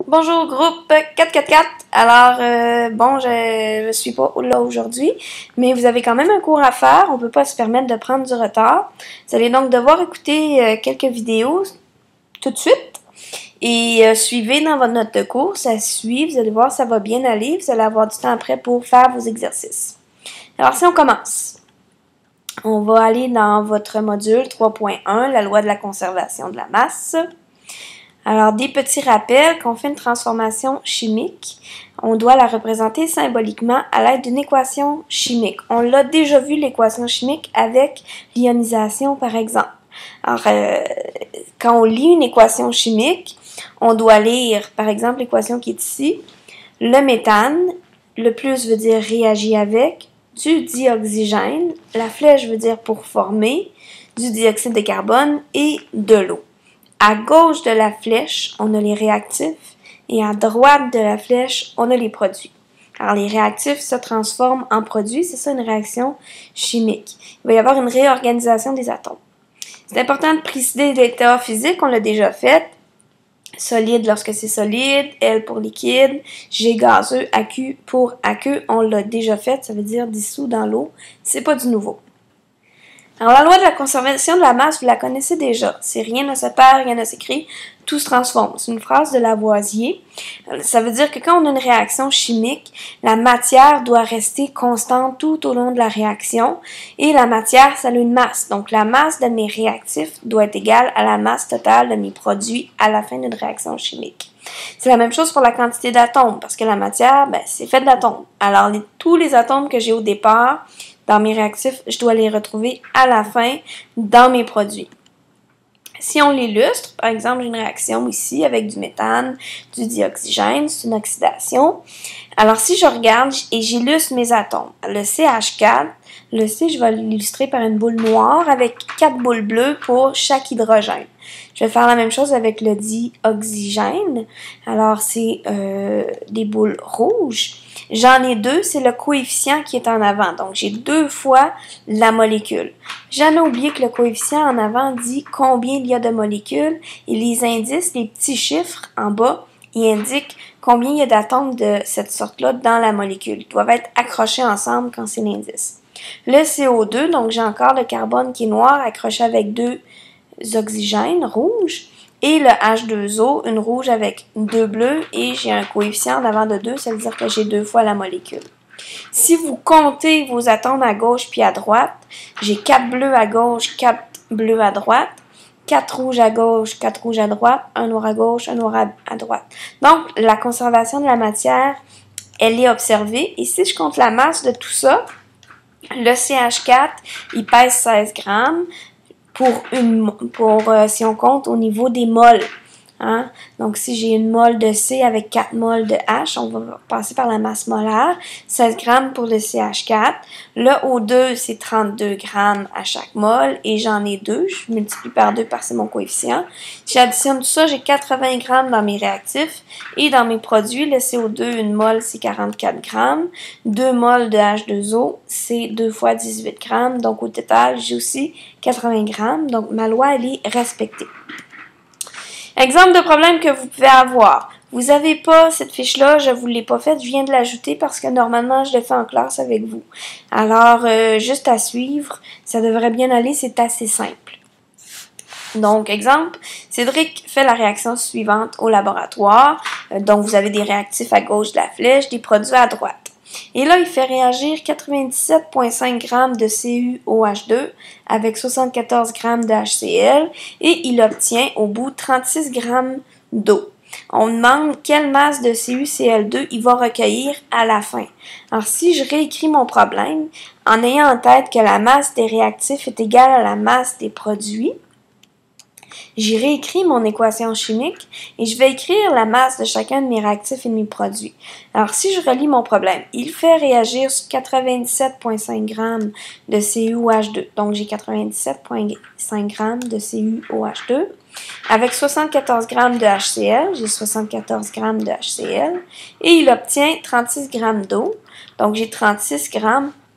Bonjour groupe 444. Alors, bon, je suis pas là aujourd'hui, mais vous avez quand même un cours à faire. On peut pas se permettre de prendre du retard. Vous allez donc devoir écouter quelques vidéos tout de suite et suivez dans votre note de cours. Ça suit, vous allez voir, ça va bien aller. Vous allez avoir du temps après pour faire vos exercices. Alors, si on commence, on va aller dans votre module 3.1, la loi de la conservation de la masse. Alors, des petits rappels, quand on fait une transformation chimique, on doit la représenter symboliquement à l'aide d'une équation chimique. On l'a déjà vu, l'équation chimique, avec l'ionisation, par exemple. Alors, quand on lit une équation chimique, on doit lire, par exemple, l'équation qui est ici. Le méthane, le plus veut dire réagir avec, du dioxygène, la flèche veut dire pour former, du dioxyde de carbone et de l'eau. À gauche de la flèche, on a les réactifs et à droite de la flèche, on a les produits. Alors, les réactifs se transforment en produits, c'est ça une réaction chimique. Il va y avoir une réorganisation des atomes. C'est important de préciser l'état physique, on l'a déjà fait. Solide lorsque c'est solide, L pour liquide, G gazeux, AQ pour aqueux, on l'a déjà fait, ça veut dire dissous dans l'eau, c'est pas du nouveau. Alors, la loi de la conservation de la masse, vous la connaissez déjà. Si rien ne se perd, rien ne s'écrit, tout se transforme. C'est une phrase de Lavoisier. Ça veut dire que quand on a une réaction chimique, la matière doit rester constante tout au long de la réaction. Et la matière, ça a une masse. Donc, la masse de mes réactifs doit être égale à la masse totale de mes produits à la fin d'une réaction chimique. C'est la même chose pour la quantité d'atomes, parce que la matière, c'est fait d'atomes. Alors, tous les atomes que j'ai au départ, dans mes réactifs, je dois les retrouver à la fin dans mes produits. Si on l'illustre, par exemple, j'ai une réaction ici avec du méthane, du dioxygène, c'est une oxydation. Alors, si je regarde et j'illustre mes atomes, le CH4, le C, je vais l'illustrer par une boule noire avec 4 boules bleues pour chaque hydrogène. Je vais faire la même chose avec le dioxygène. Alors, c'est des boules rouges. J'en ai deux, c'est le coefficient qui est en avant. Donc, j'ai 2 fois la molécule. Jamais oublié que le coefficient en avant dit combien il y a de molécules et les indices, les petits chiffres en bas, ils indiquent combien il y a d'atomes de cette sorte-là dans la molécule. Ils doivent être accrochés ensemble quand c'est l'indice. Le CO2, donc j'ai encore le carbone qui est noir accroché avec 2 oxygènes rouges. Et le H2O, une rouge avec 2 bleus, et j'ai un coefficient en avant de 2, ça veut dire que j'ai 2 fois la molécule. Si vous comptez vos atomes à gauche puis à droite, j'ai 4 bleus à gauche, 4 bleus à droite, 4 rouges à gauche, 4 rouges à droite, 1 noir à gauche, 1 noir à droite. Donc, la conservation de la matière, elle est observée. Et si je compte la masse de tout ça, le CH4, il pèse 16 grammes. Si on compte au niveau des moles. Hein? Donc, si j'ai une mole de C avec 4 moles de H, on va passer par la masse molaire. 16 grammes pour le CH4. Le O2, c'est 32 grammes à chaque mole et j'en ai 2. Je multiplie par 2 parce que c'est mon coefficient. Si j'additionne tout ça, j'ai 80 grammes dans mes réactifs et dans mes produits, le CO2, une mole, c'est 44 grammes. 2 moles de H2O, c'est 2 fois 18 grammes. Donc, au total, j'ai aussi 80 grammes. Donc, ma loi, elle est respectée. Exemple de problème que vous pouvez avoir. Vous n'avez pas cette fiche-là, je ne vous l'ai pas faite, je viens de l'ajouter parce que normalement, je l'ai fait en classe avec vous. Alors, juste à suivre, ça devrait bien aller, c'est assez simple. Donc, exemple, Cédric fait la réaction suivante au laboratoire. Donc, vous avez des réactifs à gauche de la flèche, des produits à droite. Et là, il fait réagir 97,5 g de CuOH2 avec 74 g de HCl et il obtient au bout 36 g d'eau. On demande quelle masse de CuCl2 il va recueillir à la fin. Alors, si je réécris mon problème en ayant en tête que la masse des réactifs est égale à la masse des produits, j'ai réécrit mon équation chimique et je vais écrire la masse de chacun de mes réactifs et de mes produits. Alors, si je relis mon problème, il fait réagir sur 97,5 g de CuOH2. Donc, j'ai 97,5 g de CuOH2. Avec 74 g de HCl, j'ai 74 g de HCl. Et il obtient 36 g d'eau. Donc, j'ai 36 g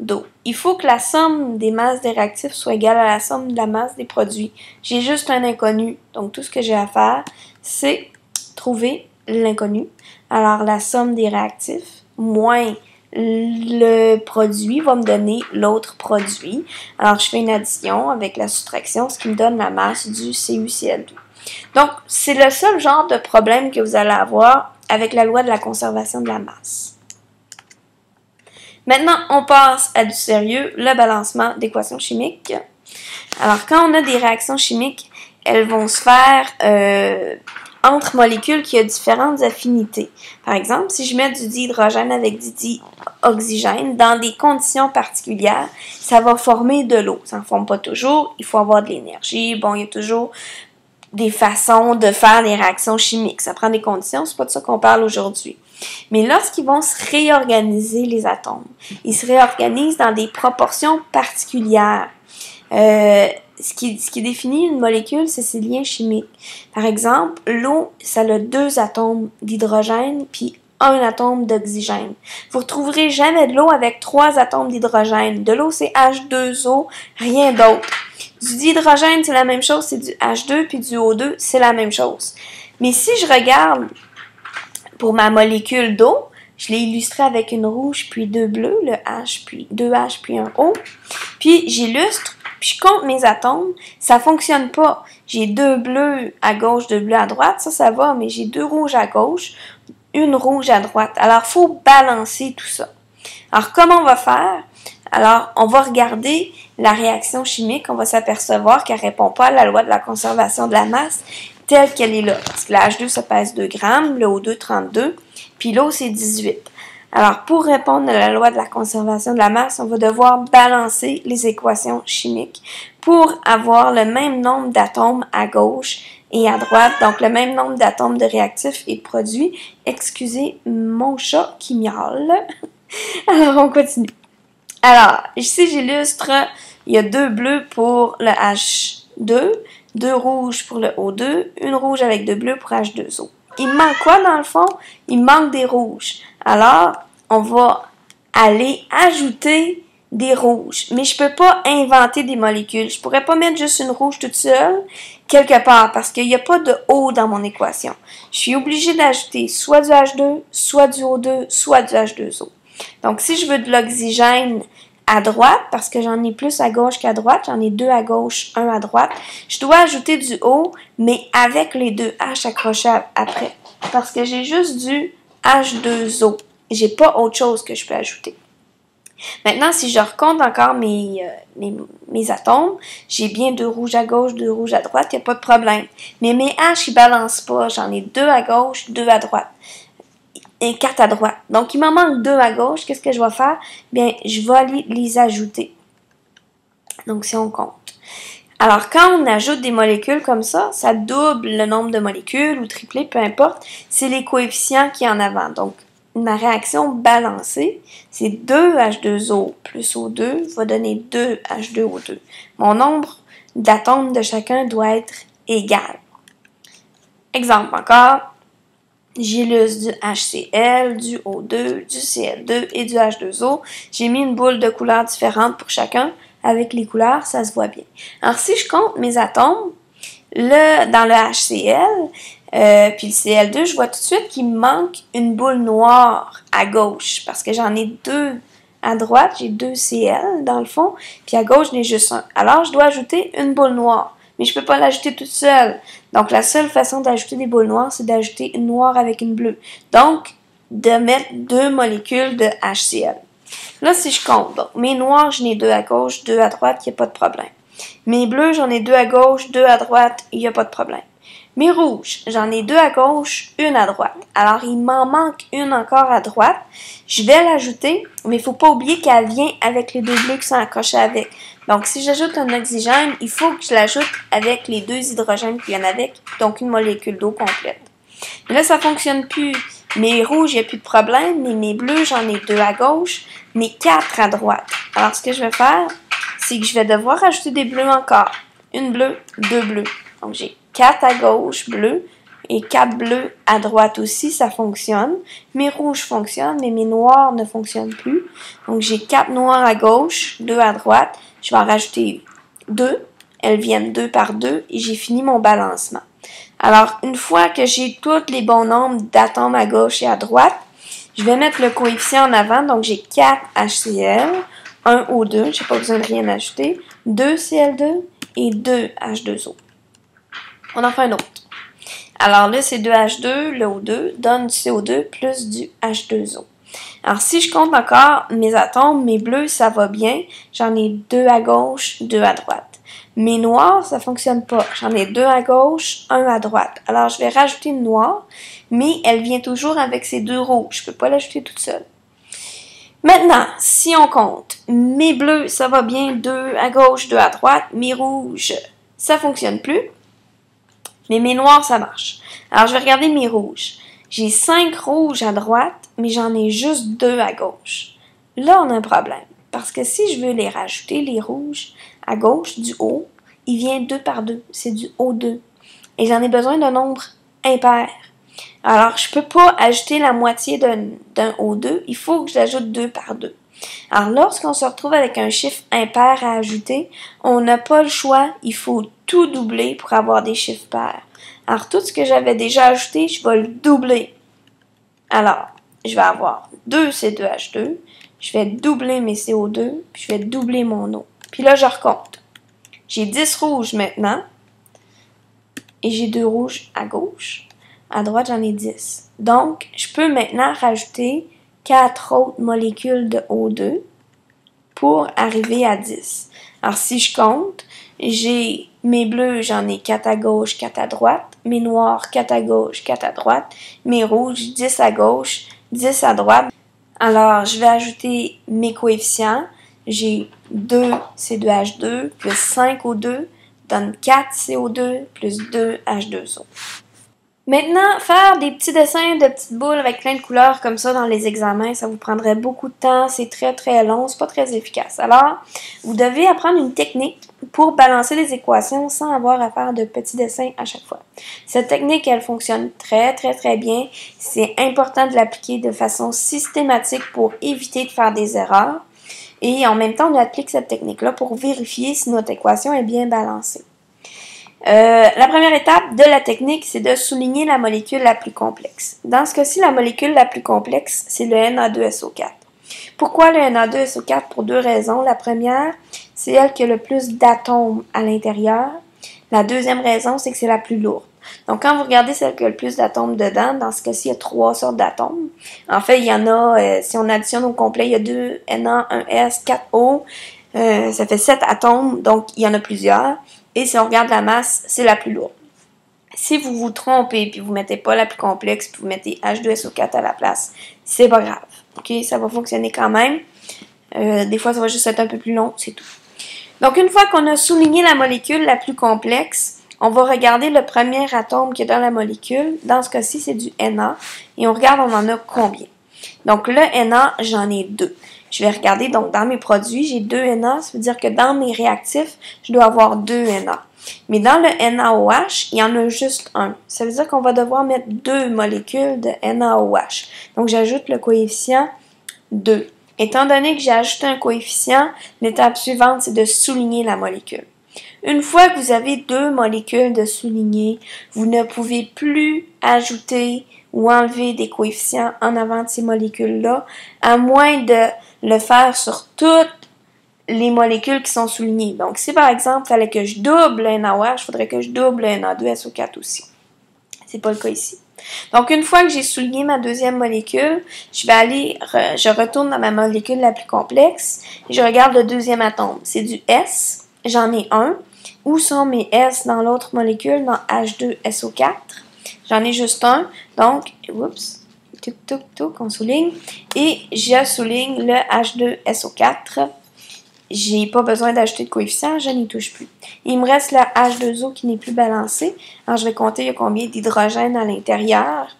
d'eau. Il faut que la somme des masses des réactifs soit égale à la somme de la masse des produits. J'ai juste un inconnu. Donc, tout ce que j'ai à faire, c'est trouver l'inconnu. Alors, la somme des réactifs moins le produit va me donner l'autre produit. Alors, je fais une addition avec la soustraction, ce qui me donne la masse du CuCl2. Donc, c'est le seul genre de problème que vous allez avoir avec la loi de la conservation de la masse. Maintenant, on passe à du sérieux, le balancement d'équations chimiques. Alors, quand on a des réactions chimiques, elles vont se faire entre molécules qui ont différentes affinités. Par exemple, si je mets du dihydrogène avec du dioxygène, dans des conditions particulières, ça va former de l'eau. Ça ne forme pas toujours, il faut avoir de l'énergie. Bon, il y a toujours des façons de faire des réactions chimiques. Ça prend des conditions, c'est pas de ça qu'on parle aujourd'hui. Mais lorsqu'ils vont se réorganiser, les atomes, ils se réorganisent dans des proportions particulières. Ce qui définit une molécule, c'est ses liens chimiques. Par exemple, l'eau, ça a 2 atomes d'hydrogène puis 1 atome d'oxygène. Vous ne retrouverez jamais de l'eau avec 3 atomes d'hydrogène. De l'eau, c'est H2O, rien d'autre. Du dihydrogène, c'est la même chose, c'est du H2, puis du O2, c'est la même chose. Mais si je regarde pour ma molécule d'eau, je l'ai illustrée avec une rouge puis 2 bleus, le H puis 2 H puis un O. Puis j'illustre, puis je compte mes atomes, ça fonctionne pas. J'ai 2 bleus à gauche, 2 bleus à droite, ça va, mais j'ai 2 rouges à gauche, une rouge à droite. Alors, il faut balancer tout ça. Alors, comment on va faire? Alors, on va regarder la réaction chimique, on va s'apercevoir qu'elle ne répond pas à la loi de la conservation de la masse telle qu'elle est là. Parce que la H2, ça pèse 2 grammes, le O2, 32, puis l'eau, c'est 18. Alors, pour répondre à la loi de la conservation de la masse, on va devoir balancer les équations chimiques pour avoir le même nombre d'atomes à gauche et à droite, donc le même nombre d'atomes de réactifs et de produits. Excusez mon chat qui miaule. Alors, on continue. Alors, ici, j'illustre, il y a 2 bleus pour le H2, 2 rouges pour le O2, une rouge avec 2 bleus pour H2O. Il manque quoi dans le fond? Il manque des rouges. Alors, on va aller ajouter des rouges. Mais je ne peux pas inventer des molécules. Je ne pourrais pas mettre juste une rouge toute seule quelque part parce qu'il n'y a pas de O dans mon équation. Je suis obligée d'ajouter soit du H2, soit du O2, soit du H2O. Donc, si je veux de l'oxygène à droite, parce que j'en ai plus à gauche qu'à droite, j'en ai 2 à gauche, 1 à droite, je dois ajouter du O, mais avec les 2 H accrochés après. Parce que j'ai juste du H2O. J'ai pas autre chose que je peux ajouter. Maintenant, si je recompte encore mes atomes, j'ai bien 2 rouges à gauche, 2 rouges à droite, il n'y a pas de problème. Mais mes H, ils ne balancent pas. J'en ai 2 à gauche, 2 à droite. Et 4 à droite. Donc, il m'en manque 2 à gauche. Qu'est-ce que je vais faire? Bien, je vais aller les ajouter. Donc, si on compte. Alors, quand on ajoute des molécules comme ça double le nombre de molécules ou triplé, peu importe. C'est les coefficients qui sont en avant. Donc, ma réaction balancée, c'est 2 H2O plus O2 va donner 2 H2O2. Mon nombre d'atomes de chacun doit être égal. Exemple encore. J'illustre du HCl, du O2, du Cl2 et du H2O. J'ai mis une boule de couleurs différentes pour chacun. Avec les couleurs, ça se voit bien. Alors, si je compte mes atomes, dans le HCl, puis le Cl2, je vois tout de suite qu'il me manque une boule noire à gauche. Parce que j'en ai 2 à droite, j'ai 2 Cl dans le fond, puis à gauche, j'en ai juste 1. Alors, je dois ajouter une boule noire. Mais je ne peux pas l'ajouter toute seule. Donc, la seule façon d'ajouter des boules noires, c'est d'ajouter une noire avec une bleue. Donc, de mettre 2 molécules de HCl. Là, si je compte, donc, mes noirs, j'en ai 2 à gauche, 2 à droite, il n'y a pas de problème. Mes bleus, j'en ai 2 à gauche, 2 à droite, il n'y a pas de problème. Mes rouges, j'en ai 2 à gauche, 1 à droite. Alors, il m'en manque une encore à droite. Je vais l'ajouter, mais il ne faut pas oublier qu'elle vient avec les 2 bleus qui sont accrochés avec. Donc, si j'ajoute un oxygène, il faut que je l'ajoute avec les 2 hydrogènes qui viennent avec, donc une molécule d'eau complète. Mais là, ça ne fonctionne plus. Mes rouges, il n'y a plus de problème, mais mes bleus, j'en ai 2 à gauche, mais 4 à droite. Alors, ce que je vais faire, c'est que je vais devoir ajouter des bleus encore. Une bleue, 2 bleus. Donc, j'ai 4 à gauche, bleu, et 4 bleus à droite aussi, ça fonctionne. Mes rouges fonctionnent, mais mes noirs ne fonctionnent plus. Donc, j'ai 4 noirs à gauche, 2 à droite. Je vais en rajouter 2. Elles viennent 2 par 2 et j'ai fini mon balancement. Alors, une fois que j'ai tous les bons nombres d'atomes à gauche et à droite, je vais mettre le coefficient en avant. Donc, j'ai 4 HCl, 1 O2, je n'ai pas besoin de rien ajouter, 2 Cl2 et 2 H2O. On en fait un autre. Alors là, c'est 2H2, le O2 donne du CO2 plus du H2O. Alors, si je compte encore mes atomes, mes bleus, ça va bien. J'en ai 2 à gauche, 2 à droite. Mes noirs, ça fonctionne pas. J'en ai 2 à gauche, 1 à droite. Alors, je vais rajouter une noire, mais elle vient toujours avec ces 2 rouges. Je peux pas l'ajouter toute seule. Maintenant, si on compte, mes bleus, ça va bien, 2 à gauche, 2 à droite. Mes rouges, ça fonctionne plus. Mais mes noirs, ça marche. Alors, je vais regarder mes rouges. J'ai 5 rouges à droite, mais j'en ai juste 2 à gauche. Là, on a un problème. Parce que si je veux les rajouter, les rouges, à gauche, du O, il vient 2 par 2. C'est du O2. Et j'en ai besoin d'un nombre impair. Alors, je ne peux pas ajouter la moitié d'un O2. Il faut que j'ajoute 2 par 2. Alors, lorsqu'on se retrouve avec un chiffre impair à ajouter, on n'a pas le choix. Il faut tout doubler pour avoir des chiffres pairs. Alors, tout ce que j'avais déjà ajouté, je vais le doubler. Alors, je vais avoir 2 C2H2. Je vais doubler mes CO2. Puis je vais doubler mon eau. Puis là, je recompte. J'ai 10 rouges maintenant. Et j'ai 2 rouges à gauche. À droite, j'en ai 10. Donc, je peux maintenant rajouter 4 autres molécules de O2 pour arriver à 10. Alors, si je compte, j'ai mes bleus, j'en ai 4 à gauche, 4 à droite. Mes noirs, 4 à gauche, 4 à droite. Mes rouges, 10 à gauche, 10 à droite. Alors, je vais ajouter mes coefficients. J'ai 2 C2H2 plus 5 O2 donne 4 CO2 plus 2 H2O. Maintenant, faire des petits dessins de petites boules avec plein de couleurs comme ça dans les examens, ça vous prendrait beaucoup de temps, c'est très très long, c'est pas très efficace. Alors, vous devez apprendre une technique pour balancer les équations sans avoir à faire de petits dessins à chaque fois. Cette technique, elle fonctionne très très très bien. C'est important de l'appliquer de façon systématique pour éviter de faire des erreurs. Et en même temps, on applique cette technique-là pour vérifier si notre équation est bien balancée. La première étape de la technique, c'est de souligner la molécule la plus complexe. Dans ce cas-ci, la molécule la plus complexe, c'est le Na2SO4. Pourquoi le Na2SO4? Pour 2 raisons. La première, c'est elle qui a le plus d'atomes à l'intérieur. La deuxième raison, c'est que c'est la plus lourde. Donc, quand vous regardez celle qui a le plus d'atomes dedans, dans ce cas-ci, il y a 3 sortes d'atomes. En fait, il y en a, si on additionne au complet, il y a 2 Na, 1 S, 4 O. Ça fait 7 atomes, donc il y en a plusieurs. Et si on regarde la masse, c'est la plus lourde. Si vous vous trompez puis vous ne mettez pas la plus complexe puis vous mettez H2SO4 à la place, c'est pas grave. OK? Ça va fonctionner quand même. Des fois, ça va juste être un peu plus long, c'est tout. Donc, une fois qu'on a souligné la molécule la plus complexe, on va regarder le premier atome qui est dans la molécule. Dans ce cas-ci, c'est du Na. Et on regarde, on en a combien. Donc, le Na, j'en ai 2. Je vais regarder, donc, dans mes produits, j'ai 2 Na. Ça veut dire que dans mes réactifs, je dois avoir 2 Na. Mais dans le NaOH, il y en a juste un. Ça veut dire qu'on va devoir mettre 2 molécules de NaOH. Donc, j'ajoute le coefficient 2. Étant donné que j'ai ajouté un coefficient, l'étape suivante, c'est de souligner la molécule. Une fois que vous avez 2 molécules de souligner, vous ne pouvez plus ajouter ou enlever des coefficients en avant de ces molécules-là, à moins de le faire sur toutes les molécules qui sont soulignées. Donc, si par exemple, il fallait que je double un NaOH, il faudrait que je double un Na2SO4 aussi. C'est pas le cas ici. Donc, une fois que j'ai souligné ma deuxième molécule, je retourne dans ma molécule la plus complexe et je regarde le deuxième atome. C'est du S, j'en ai un. Où sont mes S dans l'autre molécule, dans H2SO4? J'en ai juste un. Donc, oups, on souligne. Et je souligne le H2SO4. J'ai pas besoin d'ajouter de coefficient, je n'y touche plus. Il me reste la H2O qui n'est plus balancée. Alors, je vais compter il y a combien d'hydrogène à l'intérieur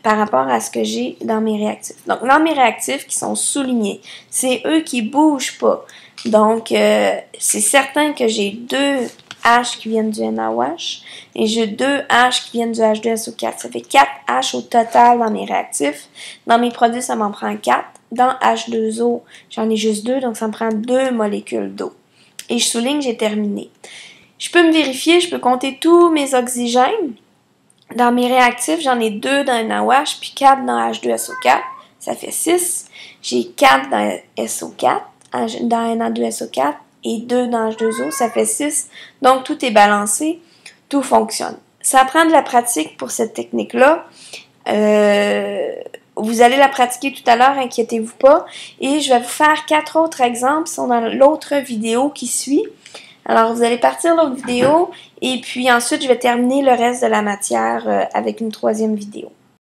par rapport à ce que j'ai dans mes réactifs. Donc, dans mes réactifs qui sont soulignés, c'est eux qui bougent pas. Donc, c'est certain que j'ai 2 H qui viennent du NaOH et j'ai 2 H qui viennent du H2SO4. Ça fait 4 H au total dans mes réactifs. Dans mes produits, ça m'en prend 4. Dans H2O, j'en ai juste 2, donc ça me prend 2 molécules d'eau. Et je souligne, j'ai terminé. Je peux me vérifier, je peux compter tous mes oxygènes. Dans mes réactifs, j'en ai 2 dans NaOH puis 4 dans H2SO4. Ça fait 6. J'ai 4 dans SO4, dans Na2SO4 et 2 dans H2O. Ça fait 6. Donc, tout est balancé. Tout fonctionne. Ça prend de la pratique pour cette technique-là. Vous allez la pratiquer tout à l'heure, inquiétez-vous pas. Et je vais vous faire 4 autres exemples qui sont dans l'autre vidéo qui suit. Alors, vous allez partir l'autre vidéo et puis ensuite, je vais terminer le reste de la matière avec une 3e vidéo.